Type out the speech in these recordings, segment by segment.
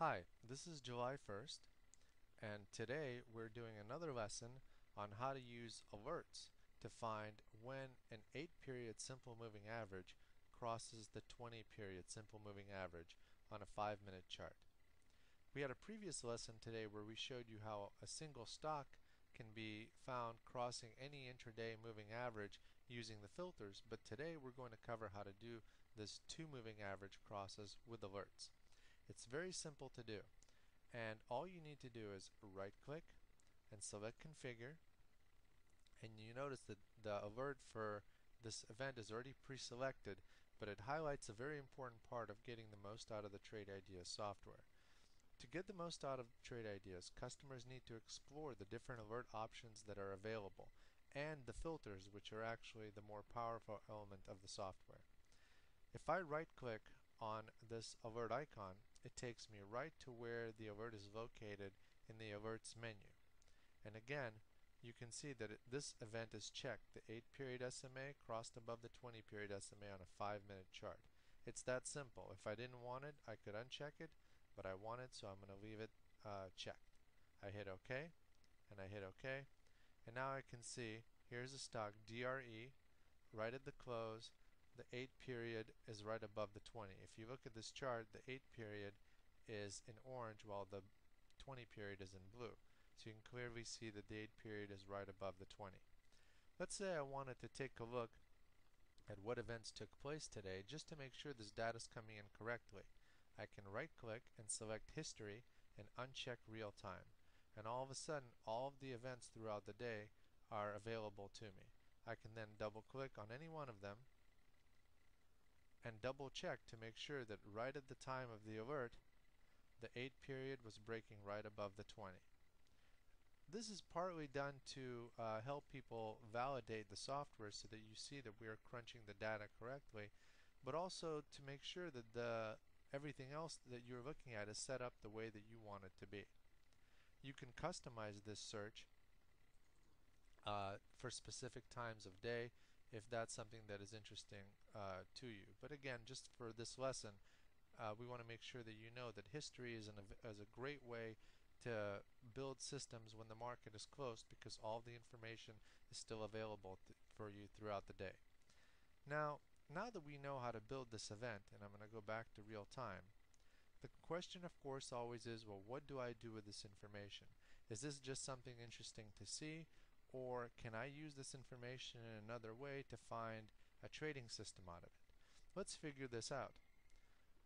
Hi, this is July 1st, and today we're doing another lesson on how to use alerts to find when an 8-period simple moving average crosses the 20-period simple moving average on a 5-minute chart. We had a previous lesson today where we showed you how a single stock can be found crossing any intraday moving average using the filters, but today we're going to cover how to do this 2 moving average crosses with alerts. It's very simple to do, and all you need to do is right click and select configure, and you notice that the alert for this event is already pre-selected, but it highlights a very important part of getting the most out of the Trade Ideas software. To get the most out of Trade Ideas, customers need to explore the different alert options that are available and the filters, which are actually the more powerful element of the software. If I right click on this alert icon, it takes me right to where the alert is located in the alerts menu. And again, you can see that this event is checked. The 8-period SMA crossed above the 20-period SMA on a 5-minute chart. It's that simple. If I didn't want it, I could uncheck it, but I want it, so I'm going to leave it checked. I hit OK, and I hit OK, and now I can see here's a stock DRE right at the close. The 8-period is right above the 20. If you look at this chart, the 8-period is in orange while the 20-period is in blue. So you can clearly see that the 8-period is right above the 20. Let's say I wanted to take a look at what events took place today just to make sure this data is coming in correctly. I can right click and select history and uncheck real time. And all of a sudden, all of the events throughout the day are available to me. I can then double click on any one of them and double check to make sure that right at the time of the alert, the 8-period was breaking right above the 20. This is partly done to help people validate the software so that you see that we are crunching the data correctly, but also to make sure that everything else that you're looking at is set up the way that you want it to be. You can customize this search for specific times of day if that's something that is interesting to you. But again, just for this lesson, we want to make sure that you know that history is a great way to build systems when the market is closed, because all the information is still available for you throughout the day. Now that we know how to build this event, and I'm going to go back to real time, the question of course always is, well, what do I do with this information? Is this just something interesting to see, or can I use this information in another way to find a trading system out of it? Let's figure this out.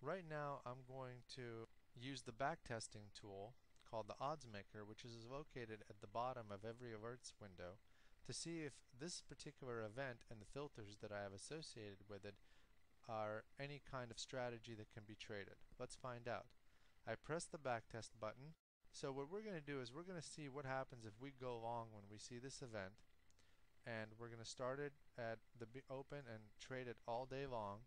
Right now I'm going to use the backtesting tool called the odds maker, which is located at the bottom of every alerts window, to see if this particular event and the filters that I have associated with it are any kind of strategy that can be traded. Let's find out. I press the backtest button. So what we're going to do is we're going to see what happens if we go long when we see this event, and we're going to start it at the open and trade it all day long,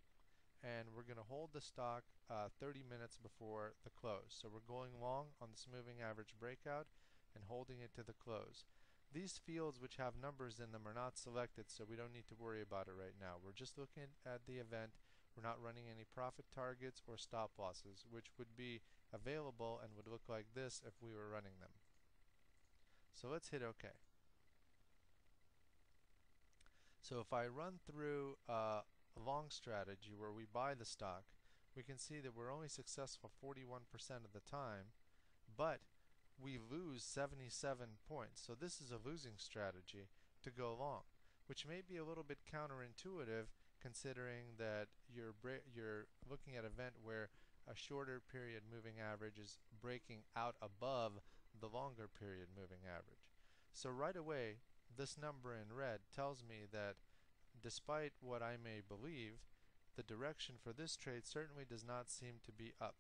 and we're going to hold the stock 30 minutes before the close. So we're going long on this moving average breakout and holding it to the close. These fields which have numbers in them are not selected, so we don't need to worry about it right now. We're just looking at the event. We're not running any profit targets or stop losses, which would be available and would look like this if we were running them. So let's hit OK. So if I run through a long strategy where we buy the stock, we can see that we're only successful 41% of the time, but we lose 77 points. So this is a losing strategy to go long, which may be a little bit counterintuitive considering that you're looking at an event where a shorter period moving average is breaking out above the longer period moving average. So right away, this number in red tells me that despite what I may believe, the direction for this trade certainly does not seem to be up,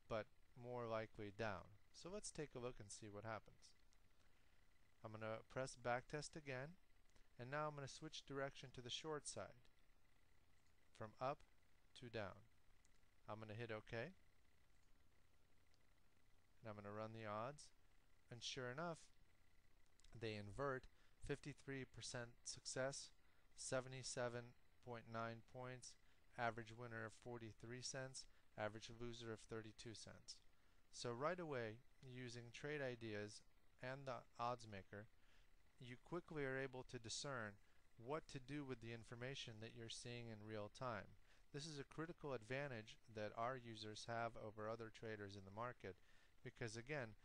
but more likely down. So let's take a look and see what happens. I'm going to press backtest again, and now I'm going to switch direction to the short side, from up to down. I'm going to hit OK, and I'm going to run the odds, and sure enough, they invert. 53% success, 77.9 points, average winner of 43 cents, average loser of 32 cents. So right away, using trade ideas and the odds maker, you quickly are able to discern what to do with the information that you're seeing in real time. This is a critical advantage that our users have over other traders in the market because, again,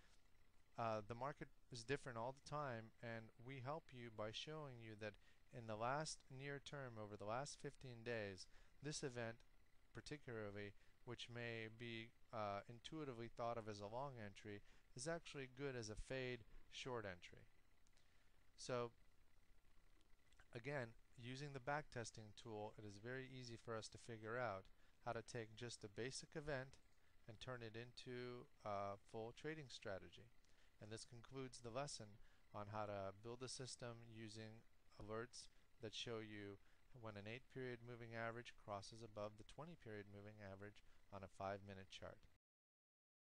the market is different all the time, and we help you by showing you that in the last near term, over the last 15 days, this event particularly, which may be intuitively thought of as a long entry, is actually good as a fade short entry. So again, using the backtesting tool, it is very easy for us to figure out how to take just a basic event and turn it into a full trading strategy. And this concludes the lesson on how to build a system using alerts that show you when an 8-period moving average crosses above the 20-period moving average on a 5-minute chart.